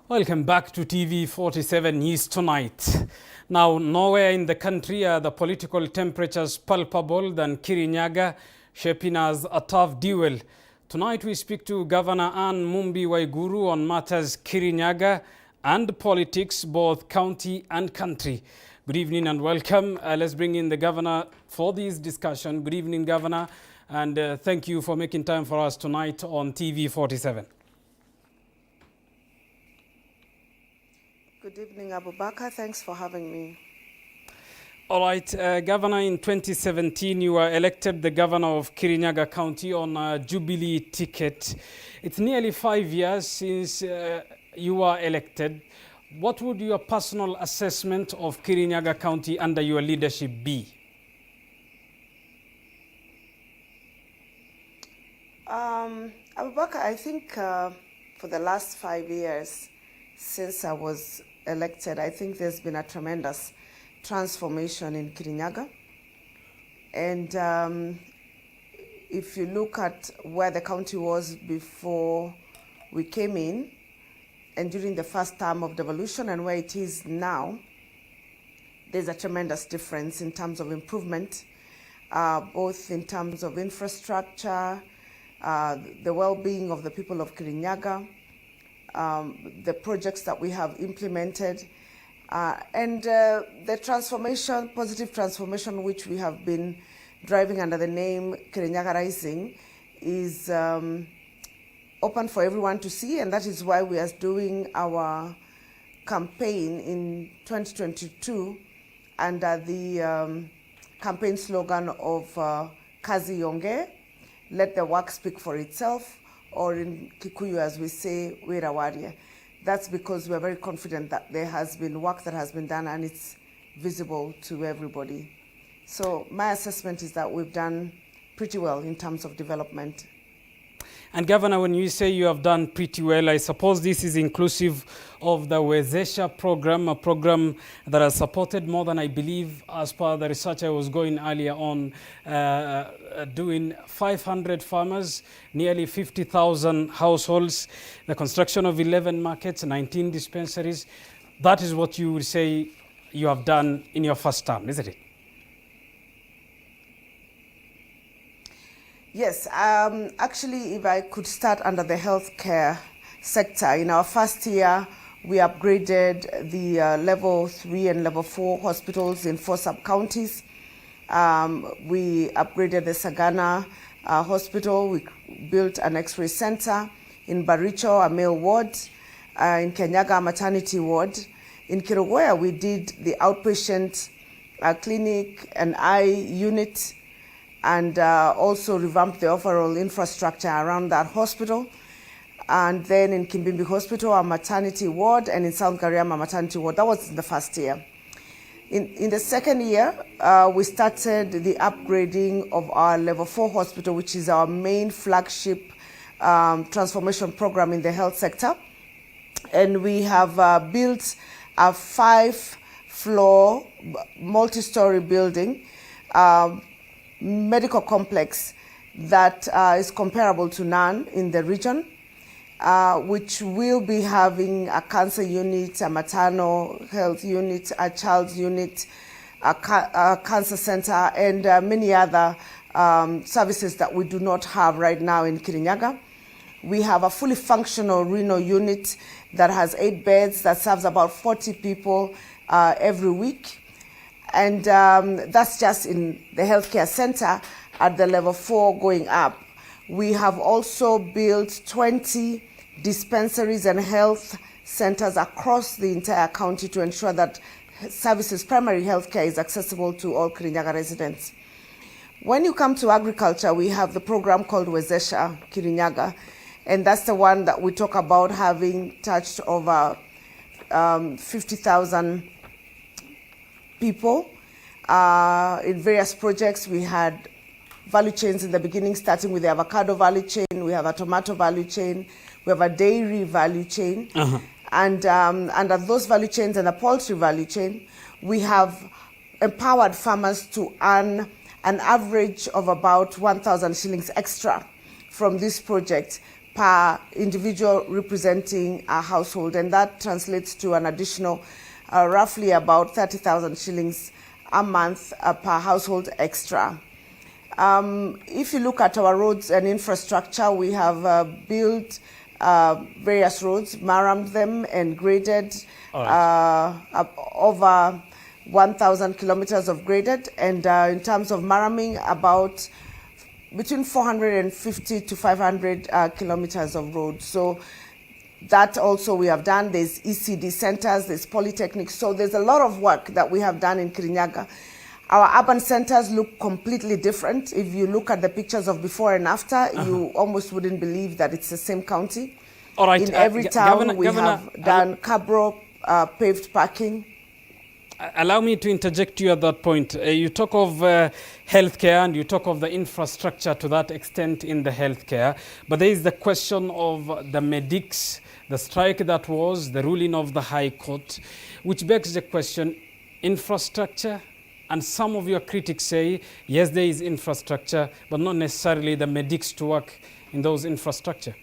Welcome back to TV47 News Tonight. Now, nowhere in the country are the political temperatures palpable than Kirinyaga, shaping as a tough duel. Tonight we speak to Governor Mumbi Waiguru on matters Kirinyaga and politics, both county and country. Good evening and welcome. Let's bring in the Governor for this discussion. Good evening, Governor, and thank you for making time for us tonight on TV47. Good evening, Abubakar. Thanks for having me. All right, Governor, in 2017, you were elected the governor of Kirinyaga County on a Jubilee ticket. It's nearly 5 years since you were elected. What would your personal assessment of Kirinyaga County under your leadership be? Abubakar, I think for the last 5 years since I was elected, I think there's been a tremendous transformation in Kirinyaga. And if you look at where the county was before we came in, and during the first term of devolution and where it is now, there's a tremendous difference in terms of improvement, both in terms of infrastructure, the well-being of the people of Kirinyaga, the projects that we have implemented, and the transformation, positive transformation, which we have been driving under the name Kirinyaga Rising, is open for everyone to see, and that is why we are doing our campaign in 2022 under the campaign slogan of Kazi Yonge, let the work speak for itself, or in Kikuyu, as we say, Wera Waria. That's because we're very confident that there has been work that has been done and it's visible to everybody. So my assessment is that we've done pretty well in terms of development. And Governor, when you say you have done pretty well, I suppose this is inclusive of the Wezesha program, a program that has supported more than, I believe, as per the research I was going earlier on, doing 500 farmers, nearly 50,000 households, the construction of 11 markets, 19 dispensaries. That is what you would say you have done in your first term, isn't it? Yes, actually, if I could start under the healthcare sector, in our first year, we upgraded the level 3 and level 4 hospitals in 4 sub-counties. We upgraded the Sagana hospital. We built an X-ray center in Baricho, a male ward, in Kenyaga, a maternity ward. In Kirogoya, we did the outpatient clinic, an eye unit, and also revamped the overall infrastructure around that hospital. And then in Kimbimbi Hospital, a maternity ward, and in South Gariama, a maternity ward. That was in the first year. In the second year, we started the upgrading of our level 4 hospital, which is our main flagship transformation program in the health sector. And we have built a 5-floor multi-story building, medical complex that is comparable to none in the region, which will be having a cancer unit, a maternal health unit, a child's unit, a cancer center, and many other services that we do not have right now in Kirinyaga. We have a fully functional renal unit that has 8 beds that serves about 40 people every week. And that's just in the healthcare center at the level 4 going up. We have also built 20 dispensaries and health centers across the entire county to ensure that services, primary healthcare, is accessible to all Kirinyaga residents. When you come to agriculture, we have the program called Wezesha Kirinyaga, and that's the one that we talk about having touched over 50,000 people in various projects. We had value chains in the beginning, starting with the avocado value chain. We have a tomato value chain. We have a dairy value chain. And under those value chains and the poultry value chain, we have empowered farmers to earn an average of about 1,000 shillings extra from this project per individual representing a household, and that translates to an additional roughly about 30,000 shillings a month per household extra. If you look at our roads and infrastructure, we have built various roads, marramed them and graded over 1,000 kilometers of graded, and in terms of marraming, about between 450 to 500 kilometers of road. So that also we have done. There's ECD centers, there's polytechnics. So there's a lot of work that we have done in Kirinyaga. Our urban centers look completely different. If you look at the pictures of before and after, you almost wouldn't believe that it's the same county. All right. In every town, we have done cabro, paved parking. Allow me to interject you at that point. You talk of healthcare and you talk of the infrastructure to that extent in the healthcare, but there is the question of the medics, the strike that was, the ruling of the High Court, which begs the question, infrastructure, and some of your critics say, yes, there is infrastructure, but not necessarily the medics to work in those infrastructure.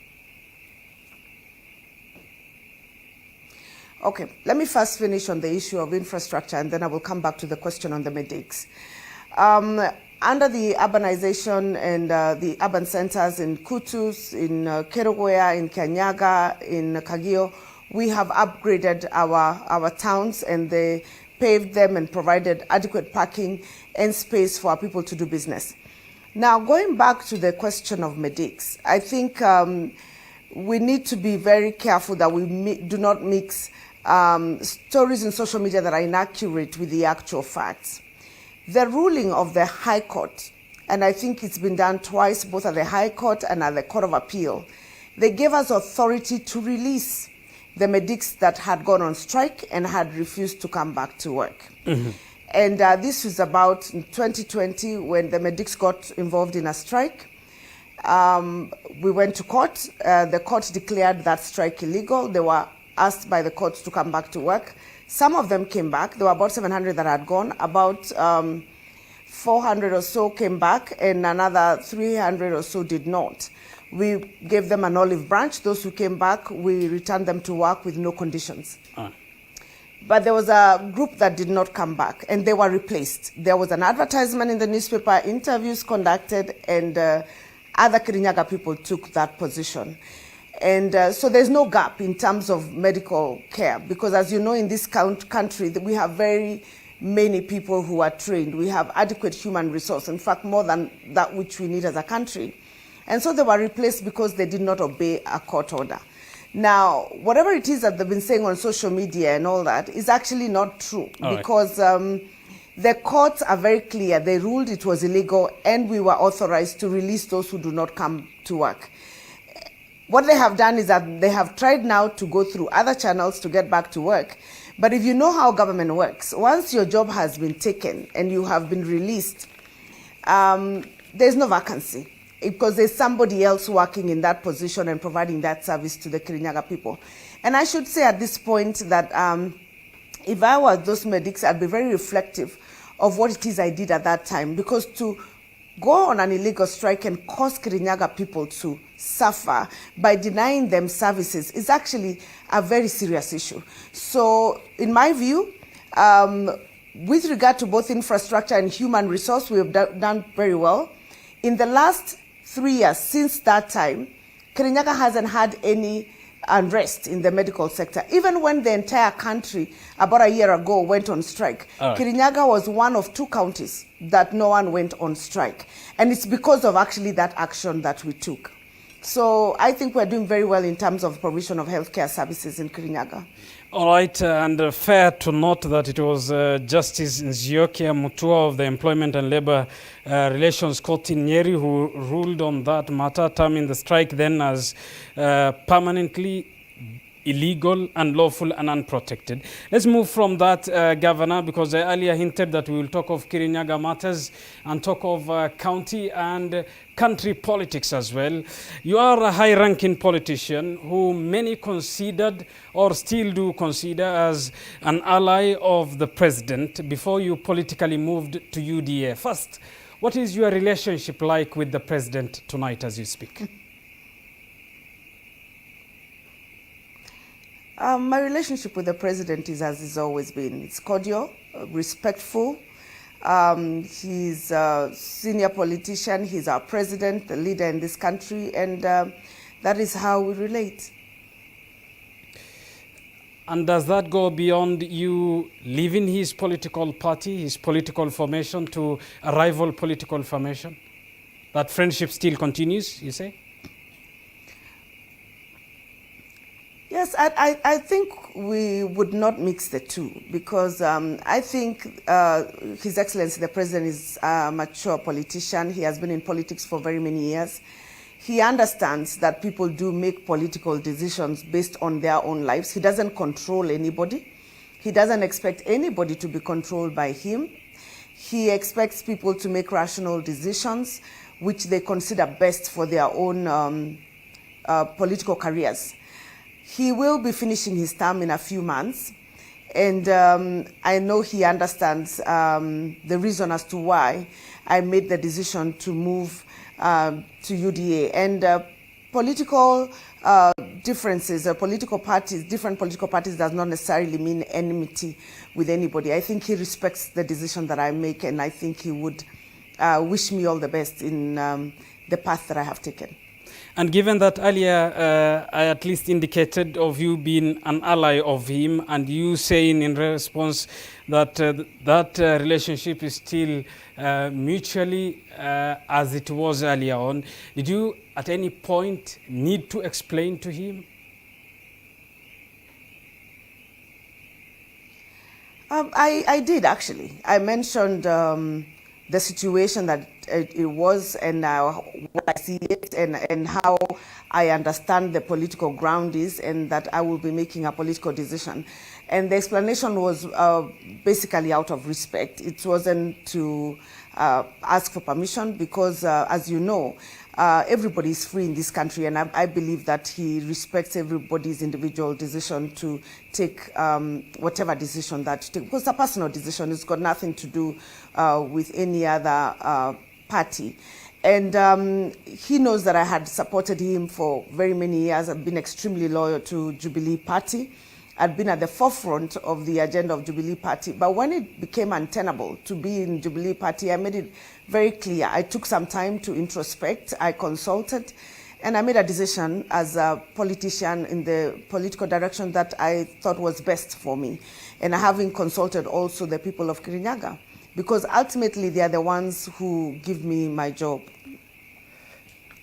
Okay, let me first finish on the issue of infrastructure, and then I will come back to the question on the medics. Under the urbanization and the urban centers in Kutus, in Kerugoya, in Kirinyaga, in Kagio, we have upgraded our towns, and they paved them and provided adequate parking and space for our people to do business. Now, going back to the question of medics, I think we need to be very careful that we do not mix stories in social media that are inaccurate with the actual facts. The ruling of the High Court, and I think it's been done twice, both at the High Court and at the Court of Appeal, they gave us authority to release the medics that had gone on strike and had refused to come back to work. Mm-hmm. And this was about in 2020 when the medics got involved in a strike. We went to court. The court declared that strike illegal. They were asked by the courts to come back to work. Some of them came back. There were about 700 that had gone. About 400 or so came back, and another 300 or so did not. We gave them an olive branch. Those who came back, we returned them to work with no conditions. But there was a group that did not come back, and they were replaced. There was an advertisement in the newspaper, interviews conducted, and other Kirinyaga people took that position. And so there's no gap in terms of medical care, because as you know, in this country, we have very many people who are trained. We have adequate human resource, in fact, more than that which we need as a country. And so they were replaced because they did not obey a court order. Now, whatever it is that they've been saying on social media and all that is actually not true, because the courts are very clear. They ruled it was illegal, and we were authorized to release those who do not come to work. What they have done is that they have tried now to go through other channels to get back to work. But if you know how government works, once your job has been taken and you have been released, there's no vacancy, because there's somebody else working in that position and providing that service to the Kirinyaga people. And I should say at this point that if I were those medics, I'd be very reflective of what it is I did at that time, because to go on an illegal strike and cause Kirinyaga people to suffer by denying them services is actually a very serious issue. So in my view, with regard to both infrastructure and human resource, we have done very well. In the last 3 years since that time, Kirinyaga hasn't had any unrest in the medical sector. Even when the entire country about a year ago went on strike, Kirinyaga was one of 2 counties that no one went on strike. And it's because of actually that action that we took. So I think we're doing very well in terms of provision of healthcare services in Kirinyaga. All right, and fair to note that it was Justice Nziokia Mutua of the Employment and Labor Relations Court in Nyeri who ruled on that matter, terming the strike then as permanently illegal, unlawful, and unprotected. Let's move from that, Governor, because I earlier hinted that we will talk of Kirinyaga matters and talk of county and country politics as well. You are a high-ranking politician who many considered or still do consider as an ally of the president before you politically moved to UDA. First, what is your relationship like with the president tonight as you speak? My relationship with the president is as it's always been. It's cordial, respectful. He's a senior politician. He's our president, the leader in this country, and that is how we relate. And does that go beyond you leaving his political party, his political formation, to a rival political formation? That friendship still continues, you say? Yes, I think we would not mix the two, because I think His Excellency the President is a mature politician. He has been in politics for very many years. He understands that people do make political decisions based on their own lives. He doesn't control anybody. He doesn't expect anybody to be controlled by him. He expects people to make rational decisions which they consider best for their own political careers. He will be finishing his term in a few months, and I know he understands the reason as to why I made the decision to move to UDA. And political differences or political parties, different political parties, does not necessarily mean enmity with anybody. I think he respects the decision that I make, and I think he would wish me all the best in the path that I have taken. And given that earlier I at least indicated of you being an ally of him, and you saying in response that that relationship is still mutually as it was earlier on, did you at any point need to explain to him? I did, actually. I mentioned the situation that it was, and what I see it, and how I understand the political ground is, and that I will be making a political decision. And the explanation was basically out of respect. It wasn't to ask for permission, because as you know, everybody is free in this country, and I believe that he respects everybody's individual decision to take whatever decision that to take. Because it's a personal decision. It's got nothing to do with any other party. And he knows that I had supported him for very many years. I've been extremely loyal to Jubilee Party. I'd been at the forefront of the agenda of Jubilee Party. But when it became untenable to be in Jubilee Party, I made it very clear. I took some time to introspect. I consulted, and I made a decision as a politician in the political direction that I thought was best for me. And having consulted also the people of Kirinyaga, because ultimately they are the ones who give me my job.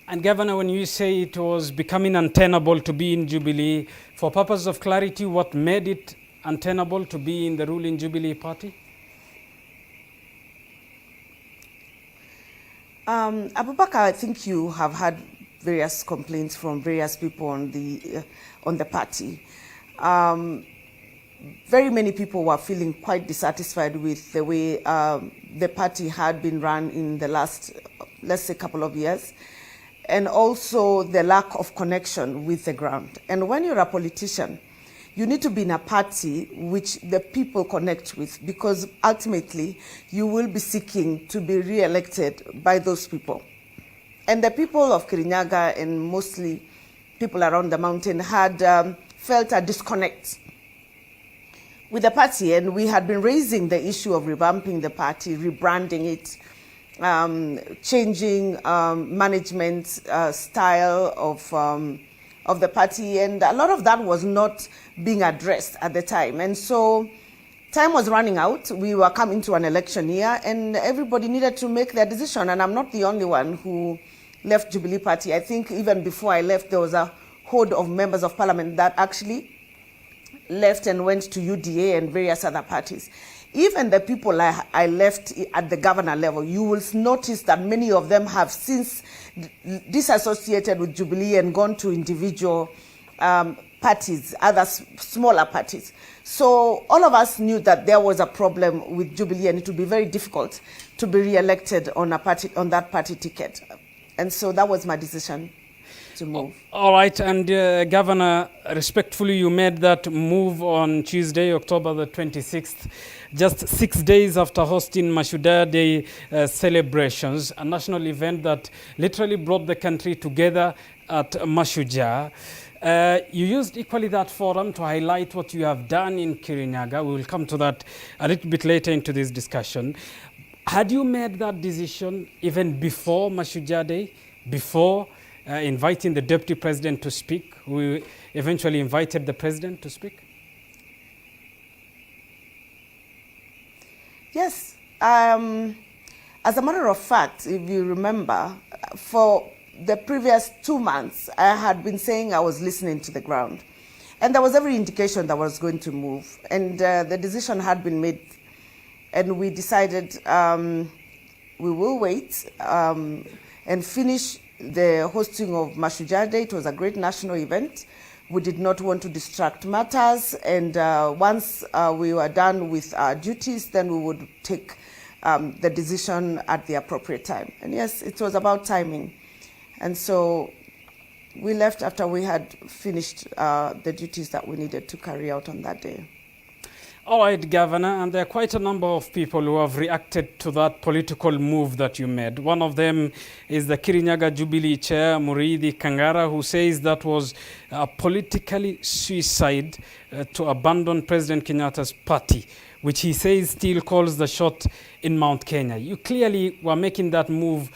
And Governor, when you say it was becoming untenable to be in Jubilee, for purpose of clarity, what made it untenable to be in the ruling Jubilee Party? Abubakar, I think you have had various complaints from various people on the party. Very many people were feeling quite dissatisfied with the way the party had been run in the last, let's say, couple of years, and also the lack of connection with the ground. And when you're a politician, you need to be in a party which the people connect with, because ultimately you will be seeking to be re-elected by those people. And the people of Kirinyaga, and mostly people around the mountain, had felt a disconnect with the party, and we had been raising the issue of revamping the party, rebranding it, changing management style of the party, and a lot of that was not being addressed at the time. And so time was running out. We were coming to an election year, and everybody needed to make their decision. And I'm not the only one who left Jubilee Party. I think even before I left, there was a horde of members of parliament that actually left and went to UDA and various other parties. Even the people I left at the governor level, you will notice that many of them have since disassociated with Jubilee and gone to individual parties, other smaller parties. So all of us knew that there was a problem with Jubilee, and it would be very difficult to be re-elected on that party ticket. And so that was my decision to move. All right, and Governor, respectfully, you made that move on Tuesday, October the 26th, just 6 days after hosting Mashujaa Day celebrations, a national event that literally brought the country together at Mashujaa. You used equally that forum to highlight what you have done in Kirinyaga. We will come to that a little bit later into this discussion. Had you made that decision even before Mashujaa Day, before inviting the Deputy President to speak? We eventually invited the President to speak? Yes. As a matter of fact, if you remember, for the previous 2 months, I had been saying I was listening to the ground. And there was every indication that I was going to move. And the decision had been made. And we decided we will wait and finish the hosting of Mashujaa Day. It was a great national event. We did not want to distract matters. And once we were done with our duties, then we would take the decision at the appropriate time. And yes, it was about timing. And so we left after we had finished the duties that we needed to carry out on that day. All right, Governor, and there are quite a number of people who have reacted to that political move that you made. One of them is the Kirinyaga Jubilee Chair, Muriithi Kangara, who says that was politically suicide to abandon President Kenyatta's party, which he says still calls the shot in Mount Kenya. You clearly were making that move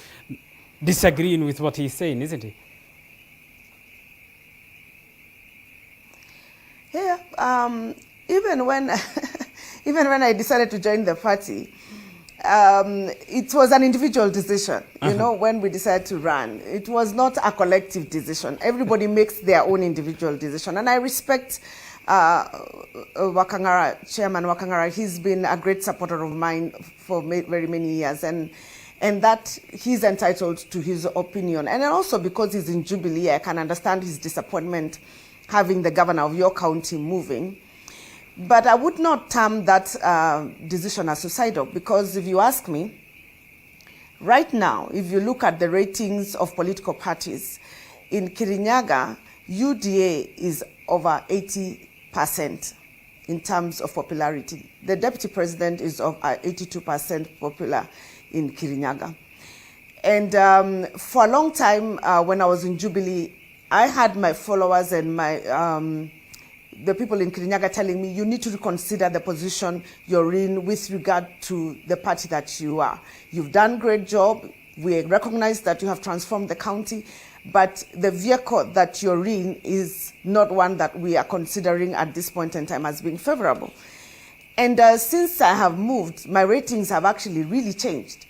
disagreeing with what he's saying, isn't he? Yeah, even when I decided to join the party, it was an individual decision. You know, when we decided to run, it was not a collective decision. Everybody makes their own individual decision, and I respect Wakangara, Chairman Wakangara. He's been a great supporter of mine for very many years, and that he's entitled to his opinion. And also because he's in Jubilee, I can understand his disappointment having the governor of your county moving. But I would not term that decision as suicidal, because if you ask me, right now, if you look at the ratings of political parties, in Kirinyaga, UDA is over 80% in terms of popularity. The Deputy President is of 82% popular in Kirinyaga. And for a long time, when I was in Jubilee, I had my followers and my the people in Kirinyaga telling me, you need to reconsider the position you're in with regard to the party that you are. You've done a great job. We recognize that you have transformed the county, but the vehicle that you're in is not one that we are considering at this point in time as being favorable. And since I have moved, my ratings have actually really changed,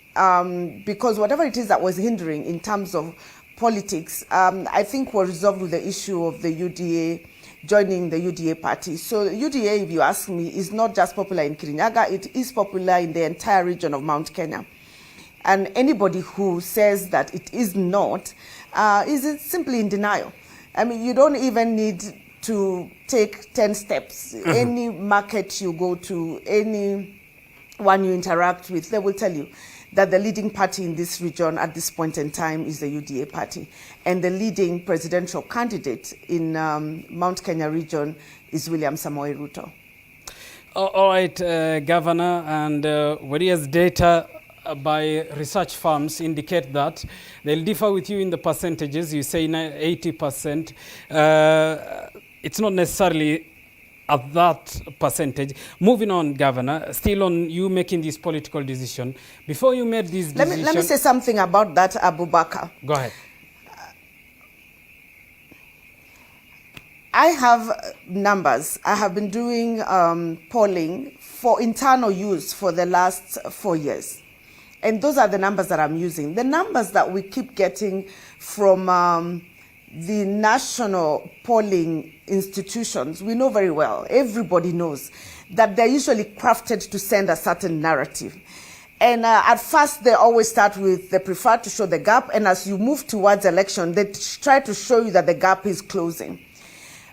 because whatever it is that was hindering in terms of politics, I think was resolved with the issue of the UDA joining the UDA party. So UDA, if you ask me, is not just popular in Kirinyaga, it is popular in the entire region of Mount Kenya. And anybody who says that it is not, is simply in denial. I mean, you don't even need to take 10 steps. Any market you go to, anyone you interact with, they will tell you that the leading party in this region at this point in time is the UDA party. And the leading presidential candidate in Mount Kenya region is William Samoei Ruto. All right, Governor, and various data by research firms indicate that they'll differ with you in the percentages. You say 80%. It's not necessarily at that percentage. Moving on, Governor, still on you making this political decision. Before you made this decision... Let me say something about that, Abubakar. Go ahead. I have numbers. I have been doing polling for internal use for the last 4 years. And those are the numbers that I'm using. The numbers that we keep getting from the national polling institutions, we know very well, everybody knows, that they're usually crafted to send a certain narrative. And at first, they always start with they prefer to show the gap, and as you move towards election, they try to show you that the gap is closing.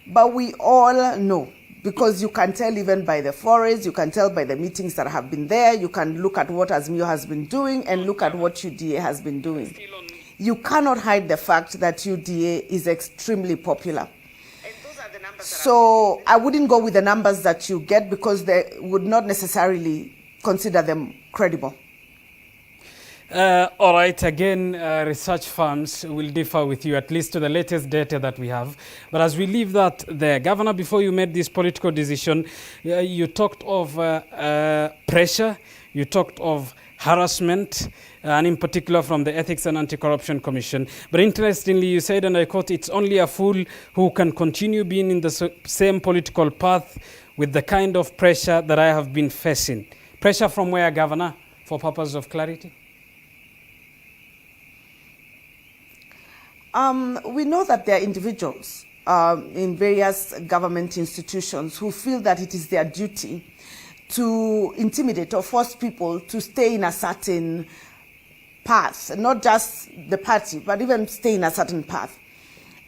But we all know, because you can tell even by the forays, you can tell by the meetings that have been there, you can look at what Azimio has been doing and look at what UDA has been doing. You cannot hide the fact that UDA is extremely popular. So I wouldn't go with the numbers that you get, because they would not necessarily consider them credible. All right, again, research firms will differ with you, at least to the latest data that we have. But as we leave that there, Governor, before you made this political decision, you talked of pressure, you talked of harassment, and in particular from the Ethics and Anti-Corruption Commission. But interestingly, you said, and I quote, "It's only a fool who can continue being in the same political path with the kind of pressure that I have been facing." Pressure from where, Governor, for purpose of clarity? We know that there are individuals in various government institutions who feel that it is their duty to intimidate or force people to stay in a certain path, not just the party, but even stay in a certain path.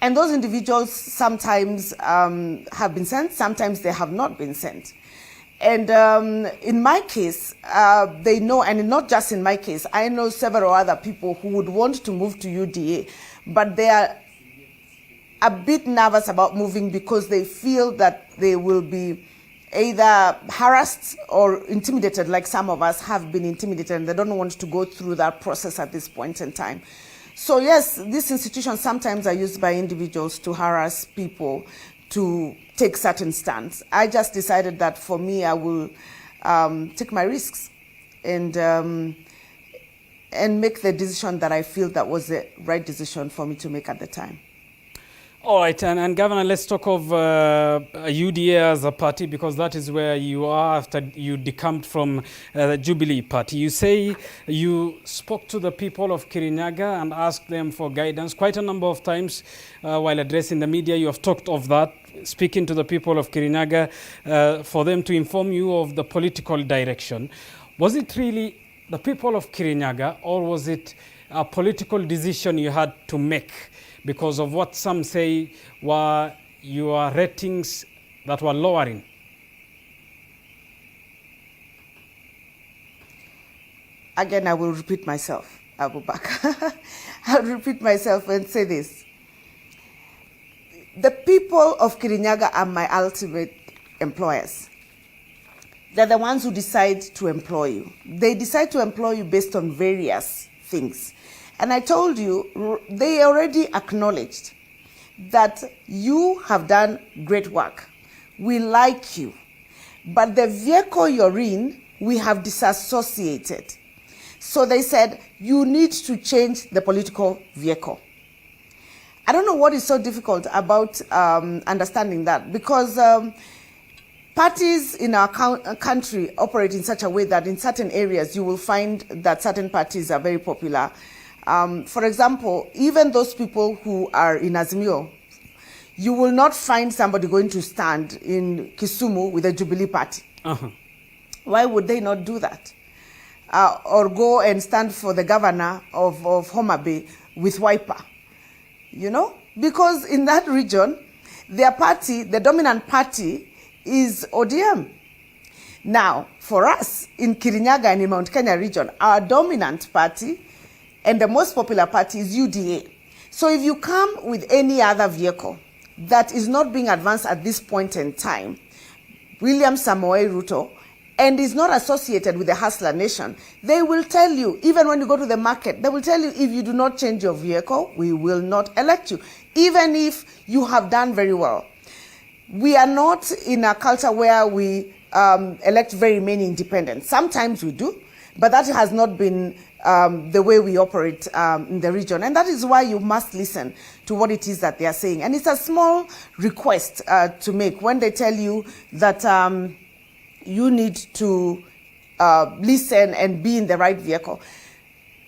And those individuals sometimes have been sent, sometimes they have not been sent. And in my case, they know, and not just in my case, I know several other people who would want to move to UDA, but they are a bit nervous about moving because they feel that they will be either harassed or intimidated, like some of us have been intimidated, and they don't want to go through that process at this point in time. So yes, these institutions sometimes are used by individuals to harass people to take certain stands. I just decided that for me, I will take my risks and make the decision that I feel that was the right decision for me to make at the time. All right, and Governor, let's talk of UDA as a party, because that is where you are after you decamped from the Jubilee party. You say you spoke to the people of Kirinyaga and asked them for guidance quite a number of times while addressing the media. You have talked of that, speaking to the people of Kirinyaga for them to inform you of the political direction. Was it really the people of Kirinyaga, or was it a political decision you had to make because of what some say were your ratings that were lowering? Again, I will repeat myself, Abubakar. I'll repeat myself and say this. The people of Kirinyaga are my ultimate employers. They're the ones who decide to employ you. They decide to employ you based on various things. And I told you, they already acknowledged that you have done great work. We like you. But the vehicle you're in, we have disassociated. So they said, you need to change the political vehicle. I don't know what is so difficult about understanding that, because parties in our country operate in such a way that in certain areas you will find that certain parties are very popular. For example, even those people who are in Azimio, you will not find somebody going to stand in Kisumu with a Jubilee party. Why would they not do that? Or go and stand for the governor of Homa Bay with Wiper? You know? Because in that region, their party, the dominant party, is ODM. Now, for us in Kirinyaga and in Mount Kenya region, our dominant party and the most popular party is UDA. So if you come with any other vehicle that is not being advanced at this point in time, William Samoei Ruto, and is not associated with the Hustler Nation, they will tell you, even when you go to the market, they will tell you, if you do not change your vehicle, we will not elect you, even if you have done very well. We are not in a culture where we elect very many independents. Sometimes we do, but that has not been the way we operate in the region. And that is why you must listen to what it is that they are saying. And it's a small request to make when they tell you that you need to listen and be in the right vehicle.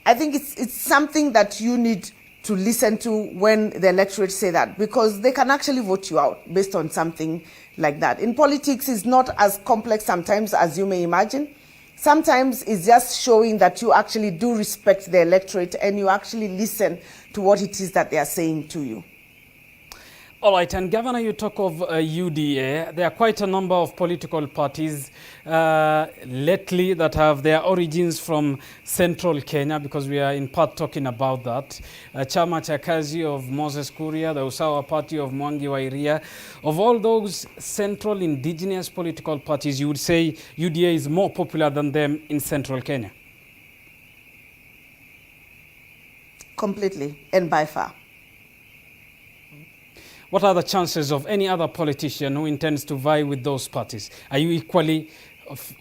I think it's something that you need to listen to when the electorate say that, because they can actually vote you out based on something like that. In politics, it's not as complex sometimes as you may imagine. Sometimes it's just showing that you actually do respect the electorate and you actually listen to what it is that they are saying to you. All right, and Governor, you talk of UDA. There are quite a number of political parties lately that have their origins from central Kenya, because we are in part talking about that. Chama cha Kazi of Moses Kuria, the Usawa Party of Mwangi wa Iria. Of all those central indigenous political parties, you would say UDA is more popular than them in central Kenya? completely, and by far. What are the chances of any other politician who intends to vie with those parties? Are you equally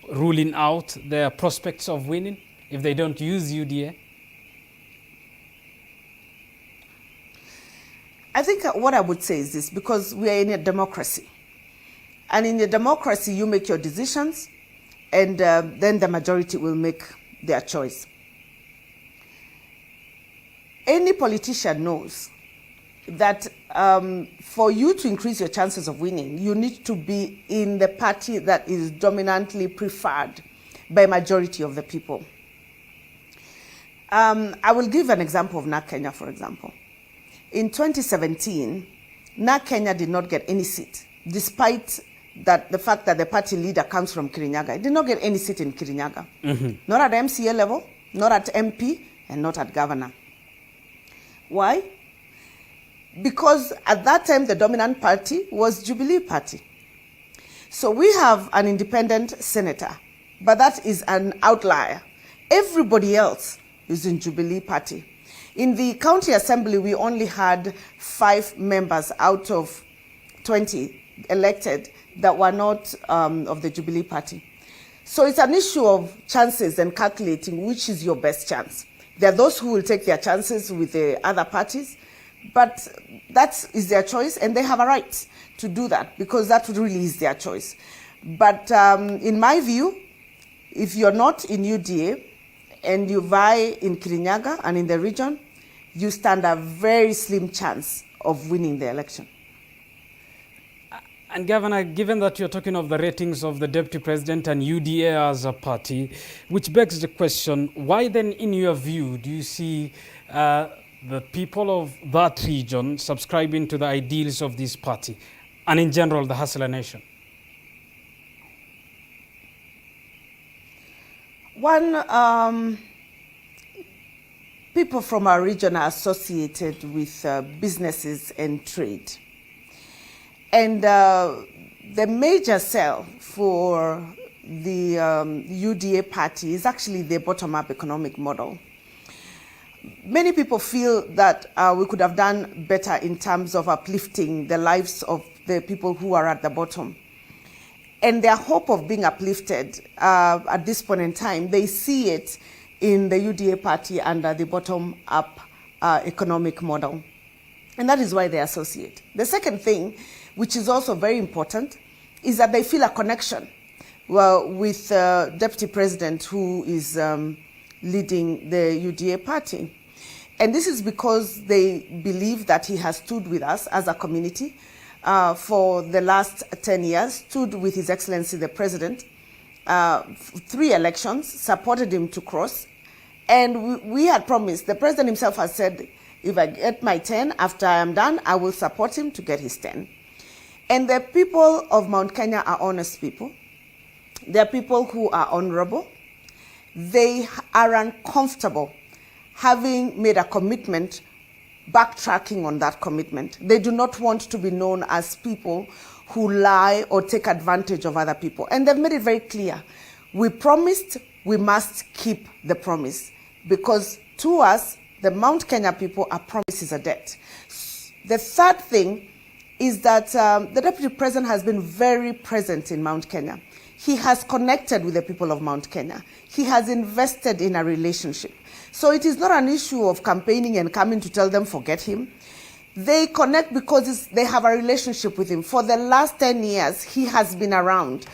ruling out their prospects of winning if they don't use UDA? I think what I would say is this, because we are in a democracy. And in a democracy, you make your decisions, and then the majority will make their choice. Any politician knows that for you to increase your chances of winning, you need to be in the party that is dominantly preferred by majority of the people. I will give an example of NARC Kenya, for example. In 2017, NARC Kenya did not get any seat, despite the fact that the party leader comes from Kirinyaga. It did not get any seat in Kirinyaga. Not at MCA level, not at MP, and not at governor. Why? Because at that time, the dominant party was Jubilee party. So we have an independent senator, but that is an outlier. Everybody else is in Jubilee party. In the county assembly, we only had 5 members out of 20 elected that were not of the Jubilee party. So it's an issue of chances and calculating which is your best chance. There are those who will take their chances with the other parties, but that is their choice, and they have a right to do that because that really is their choice. But in my view, if you're not in UDA and you vie in Kirinyaga and in the region, you stand a very slim chance of winning the election. And Governor, given that you're talking of the ratings of the Deputy President and UDA as a party, which begs the question, why then, in your view, do you see the people of that region subscribing to the ideals of this party, and in general, the Hustler Nation? One, people from our region are associated with businesses and trade. And the major sell for the UDA party is actually the bottom-up economic model. Many people feel that we could have done better in terms of uplifting the lives of the people who are at the bottom. And their hope of being uplifted at this point in time, they see it in the UDA party under the bottom-up economic model. And that is why they associate. The second thing, which is also very important, is that they feel a connection with the Deputy President who is leading the UDA party. And this is because they believe that he has stood with us as a community for the last 10 years, stood with His Excellency the President, 3 elections, supported him to cross. And we had promised, the President himself has said, if I get my 10, after I am done, I will support him to get his 10. And the people of Mount Kenya are honest people. They are people who are honorable. They are uncomfortable having made a commitment, backtracking on that commitment. They do not want to be known as people who lie or take advantage of other people. And they've made it very clear. We promised, we must keep the promise. Because to us, the Mount Kenya people, a promise is a debt. The third thing is that the Deputy President has been very present in Mount Kenya. He has connected with the people of Mount Kenya. He has invested in a relationship. So it is not an issue of campaigning and coming to tell them, forget him. They connect because they have a relationship with him. For the last 10 years, he has been around.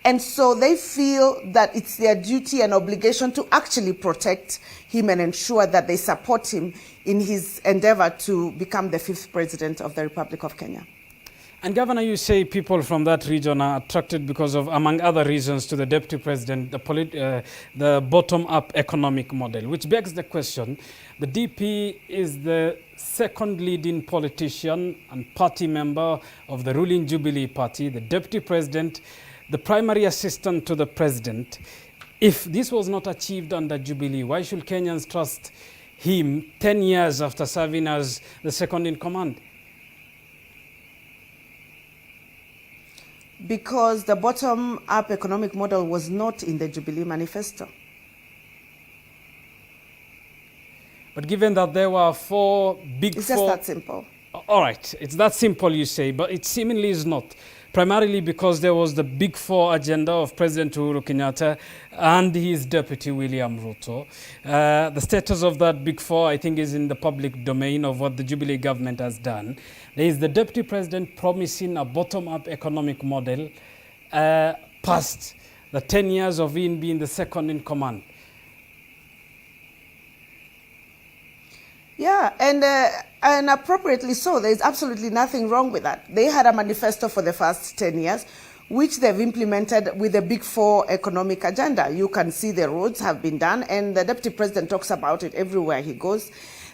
And so they feel that it's their duty and obligation to actually protect him and ensure that they support him in his endeavor to become the 5th president of the Republic of Kenya. And Governor, you say people from that region are attracted because of, among other reasons, to the Deputy President, the bottom-up economic model, which begs the question, the DP is the second leading politician and party member of the ruling Jubilee party, the Deputy President, the primary assistant to the President. If this was not achieved under Jubilee, why should Kenyans trust him 10 years after serving as the second in command? Because the bottom-up economic model was not in the Jubilee manifesto. But given that there were four big It's four... just that simple. All right, it's that simple, you say, but it seemingly is not. Primarily because there was the big four agenda of President Uhuru Kenyatta and his deputy William Ruto. The status of that big four, I think, is in the public domain of what the Jubilee government has done. There is the deputy president promising a bottom-up economic model past the 10 years of him being the second in command. Yeah, and appropriately so. There is absolutely nothing wrong with that. They had a manifesto for the first 10 years, which they've implemented with the big four economic agenda. You can see the roads have been done, and the deputy president talks about it everywhere he goes.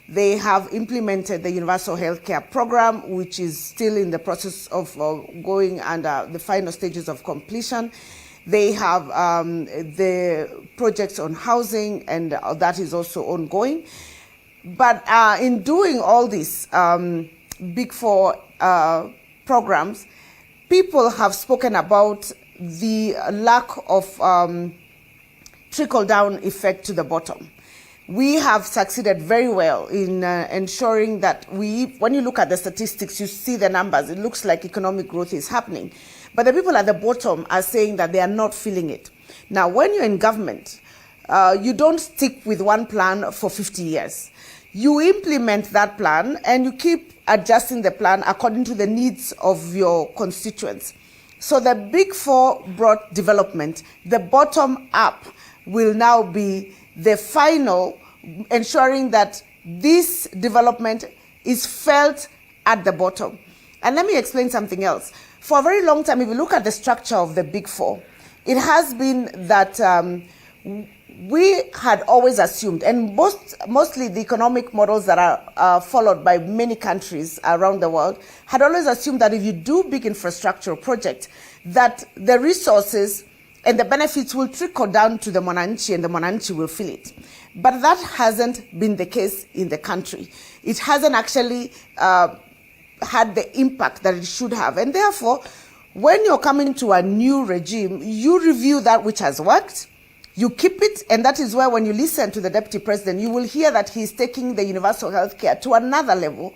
They have implemented the universal healthcare program, which is still in the process of going under the final stages of completion. They have the projects on housing, and that is also ongoing. But in doing all these big four programs, people have spoken about the lack of trickle-down effect to the bottom. We have succeeded very well in ensuring that when you look at the statistics, you see the numbers, it looks like economic growth is happening. But the people at the bottom are saying that they are not feeling it. Now, when you're in government, you don't stick with one plan for 50 years. You implement that plan and you keep adjusting the plan according to the needs of your constituents. So the big four brought development. The bottom up will now be the final, ensuring that this development is felt at the bottom. And let me explain something else. For a very long time, if you look at the structure of the big four, it has been that we had always assumed, and mostly the economic models that are followed by many countries around the world, had always assumed that if you do big infrastructural projects, that the resources and the benefits will trickle down to the Mwananchi and the Mwananchi will feel it. But that hasn't been the case in the country. It hasn't actually had the impact that it should have. And therefore, when you're coming to a new regime, you review that which has worked, you keep it, and that is where when you listen to the deputy president, you will hear that he's taking the universal health care to another level.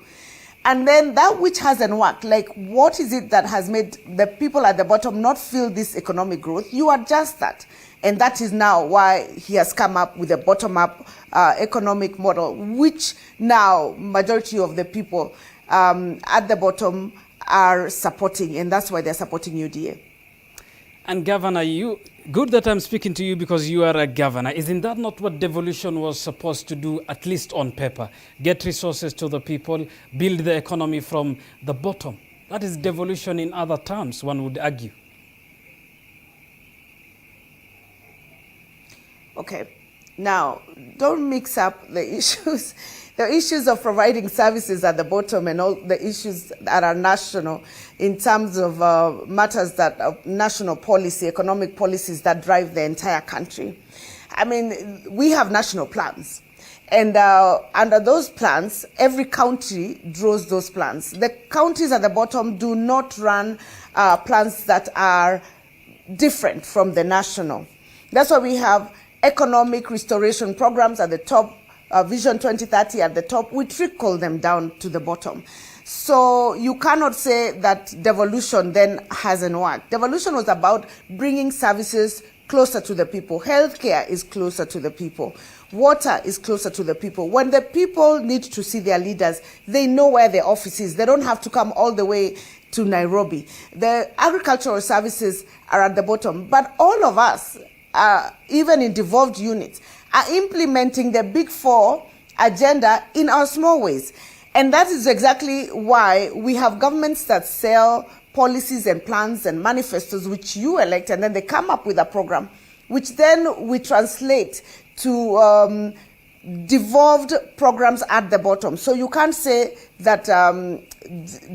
And then that which hasn't worked, like what is it that has made the people at the bottom not feel this economic growth, you adjust that. And that is now why he has come up with a bottom-up economic model, which now majority of the people at the bottom are supporting, and that's why they're supporting UDA. And Governor, good that I'm speaking to you because you are a governor. Isn't that not what devolution was supposed to do, at least on paper? Get resources to the people, build the economy from the bottom. That is devolution in other terms, one would argue. Okay, now don't mix up the issues of providing services at the bottom and all the issues that are national in terms of matters that are national policy, economic policies that drive the entire country. I mean, we have national plans. And under those plans, every county draws those plans. The counties at the bottom do not run plans that are different from the national. That's why we have economic restoration programs at the top, Vision 2030 at the top. We trickle them down to the bottom. So you cannot say that devolution then hasn't worked. Devolution was about bringing services closer to the people. Healthcare is closer to the people. Water is closer to the people. When the people need to see their leaders, they know where their office is. They don't have to come all the way to Nairobi. The agricultural services are at the bottom. But all of us, even in devolved units, are implementing the big four agenda in our small ways. And that is exactly why we have governments that sell policies and plans and manifestos which you elect, and then they come up with a program which then we translate to devolved programs at the bottom. So you can't say that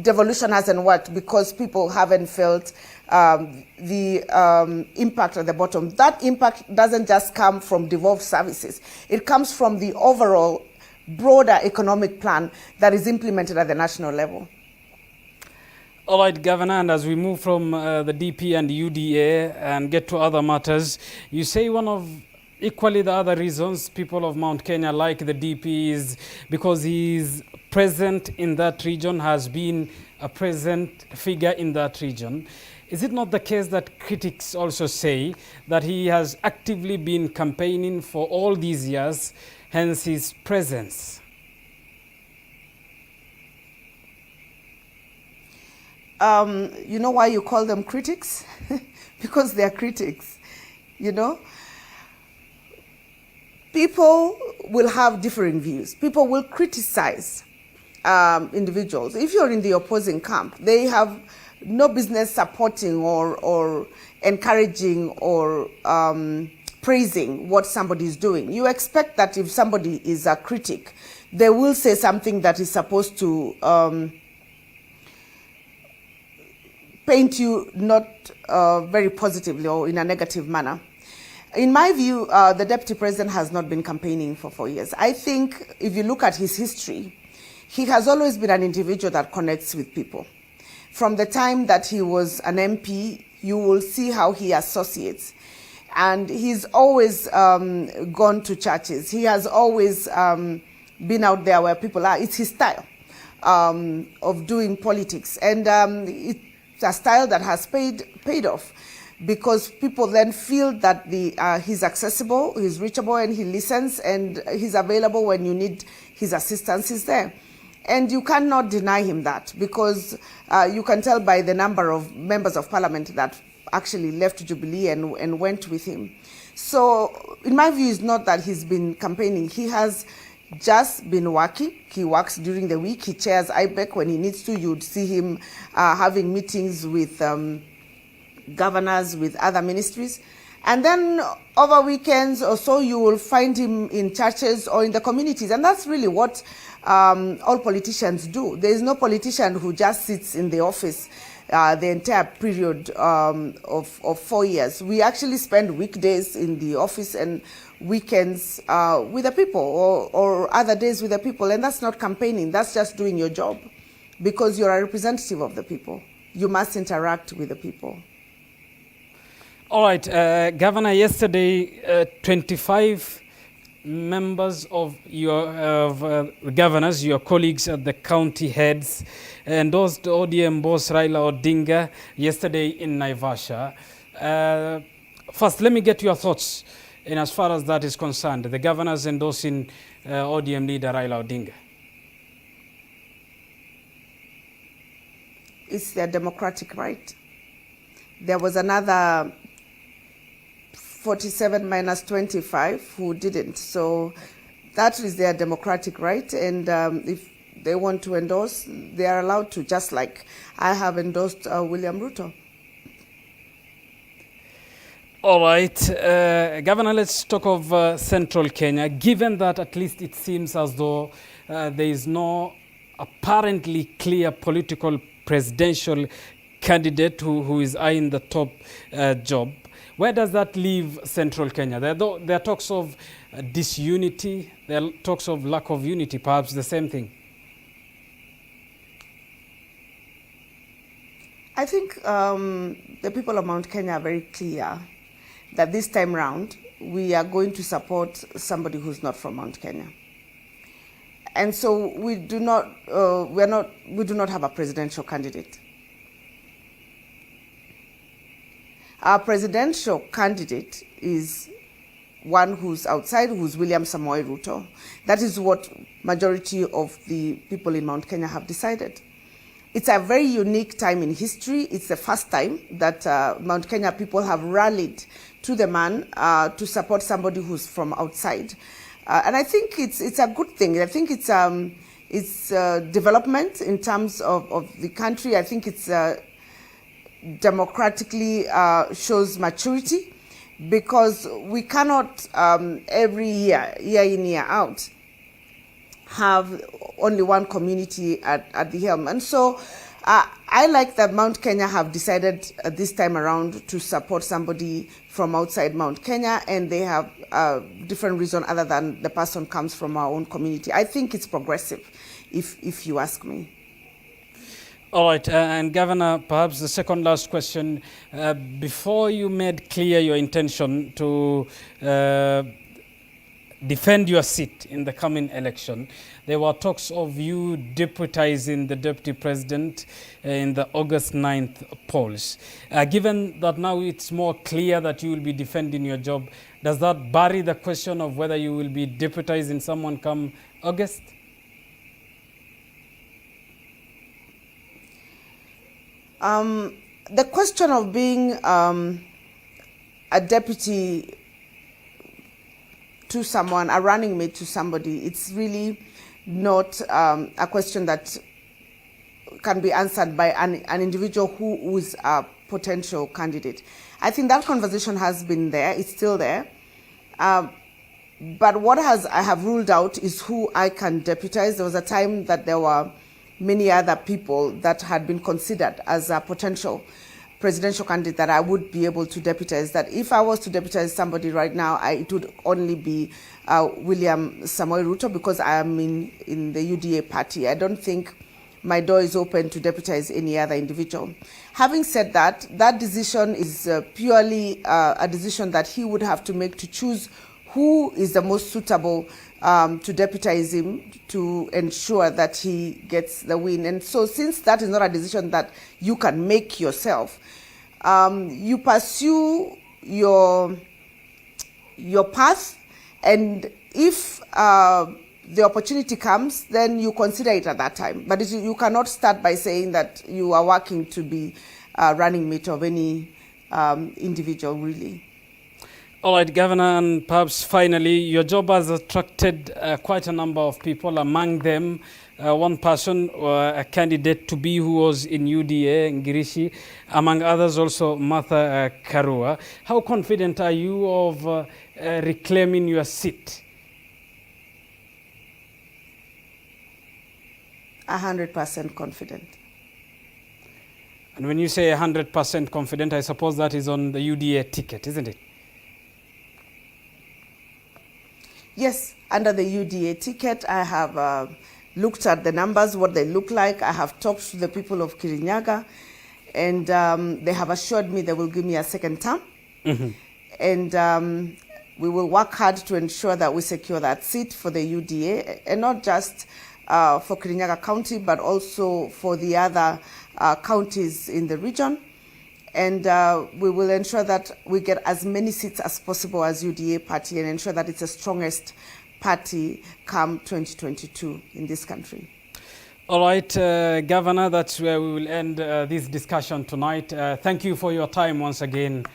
devolution hasn't worked because people haven't felt the impact at the bottom. That impact doesn't just come from devolved services. It comes from the overall broader economic plan that is implemented at the national level. All right, Governor, and as we move from the DP and UDA and get to other matters, you say one of Equally, the other reasons people of Mount Kenya like the DP is because he is present in that region, has been a present figure in that region. Is it not the case that critics also say that he has actively been campaigning for all these years, hence his presence? You know why you call them critics? Because they are critics, you know? People will have differing views. People will criticize individuals. If you're in the opposing camp, they have no business supporting or encouraging or praising what somebody is doing. You expect that if somebody is a critic, they will say something that is supposed to paint you not very positively or in a negative manner. In my view, the Deputy President has not been campaigning for 4 years. I think if you look at his history, he has always been an individual that connects with people. From the time that he was an MP, you will see how he associates. And he's always gone to churches. He has always been out there where people are. It's his style of doing politics. And it's a style that has paid off, because people then feel that he's accessible, he's reachable, and he listens, and he's available when you need his assistance, he's there. And you cannot deny him that, because you can tell by the number of members of parliament that actually left Jubilee and went with him. So in my view, it's not that he's been campaigning. He has just been working. He works during the week. He chairs IBEC when he needs to. You'd see him having meetings with governors, with other ministries. And then over weekends or so, you will find him in churches or in the communities. And that's really what all politicians do. There is no politician who just sits in the office the entire period of 4 years. We actually spend weekdays in the office and weekends with the people, or other days with the people. And that's not campaigning. That's just doing your job, because you're a representative of the people. You must interact with the people. All right, Governor, yesterday 25 members of your governors, your colleagues at the county heads, endorsed ODM boss Raila Odinga yesterday in Naivasha. First, let me get your thoughts in as far as that is concerned. The governors endorsing ODM leader Raila Odinga. It's their democratic right. There was another 47 minus 25 who didn't. So that is their democratic right. And if they want to endorse, they are allowed to, just like I have endorsed William Ruto. All right, Governor, let's talk of Central Kenya. Given that at least it seems as though there is no apparently clear political presidential candidate who is eyeing the top job, where does that leave Central Kenya? There are talks of disunity, there are talks of lack of unity, perhaps the same thing. I think the people of Mount Kenya are very clear that this time round we are going to support somebody who's not from Mount Kenya. And so we do not have a presidential candidate. Our presidential candidate is one who's outside, who's William Samoei Ruto. That is what majority of the people in Mount Kenya have decided. It's a very unique time in history. It's the first time that Mount Kenya people have rallied to the man to support somebody who's from outside. And I think it's a good thing. I think it's development in terms of the country. I think it's democratically shows maturity, because we cannot every year in, year out, have only one community at the helm. And so I like that Mount Kenya have decided this time around to support somebody from outside Mount Kenya, and they have a different reason other than the person comes from our own community. I think it's progressive, if you ask me. All right, and Governor, perhaps the second last question. Before you made clear your intention to defend your seat in the coming election, there were talks of you deputizing the deputy president in the August 9th polls. Given that now it's more clear that you will be defending your job, does that bury the question of whether you will be deputizing someone come August? The question of being a deputy to someone, a running mate to somebody, it's really not a question that can be answered by an individual who is a potential candidate. I think that conversation has been there, it's still there. But what I have ruled out is who I can deputize. There was a time that there were many other people that had been considered as a potential presidential candidate that I would be able to deputize. That if I was to deputize somebody right now, it would only be William Samoei Ruto, because I am in the UDA party. I don't think my door is open to deputize any other individual. Having said that, that decision is purely a decision that he would have to make to choose who is the most suitable to deputize him to ensure that he gets the win. And so since that is not a decision that you can make yourself, you pursue your path, and if the opportunity comes, then you consider it at that time. But you cannot start by saying that you are working to be a running mate of any individual, really. All right, Governor, and perhaps finally, your job has attracted quite a number of people, among them one person, a candidate to be who was in UDA, Ngirishi, among others also Martha Karua. How confident are you of reclaiming your seat? 100% confident. And when you say 100% confident, I suppose that is on the UDA ticket, isn't it? Yes, under the UDA ticket, I have looked at the numbers, what they look like. I have talked to the people of Kirinyaga, and they have assured me they will give me a second term. Mm-hmm. And we will work hard to ensure that we secure that seat for the UDA, and not just for Kirinyaga County, but also for the other counties in the region. And we will ensure that we get as many seats as possible as UDA party, and ensure that it's the strongest party come 2022 in this country. All right, Governor, that's where we will end this discussion tonight. Thank you for your time once again.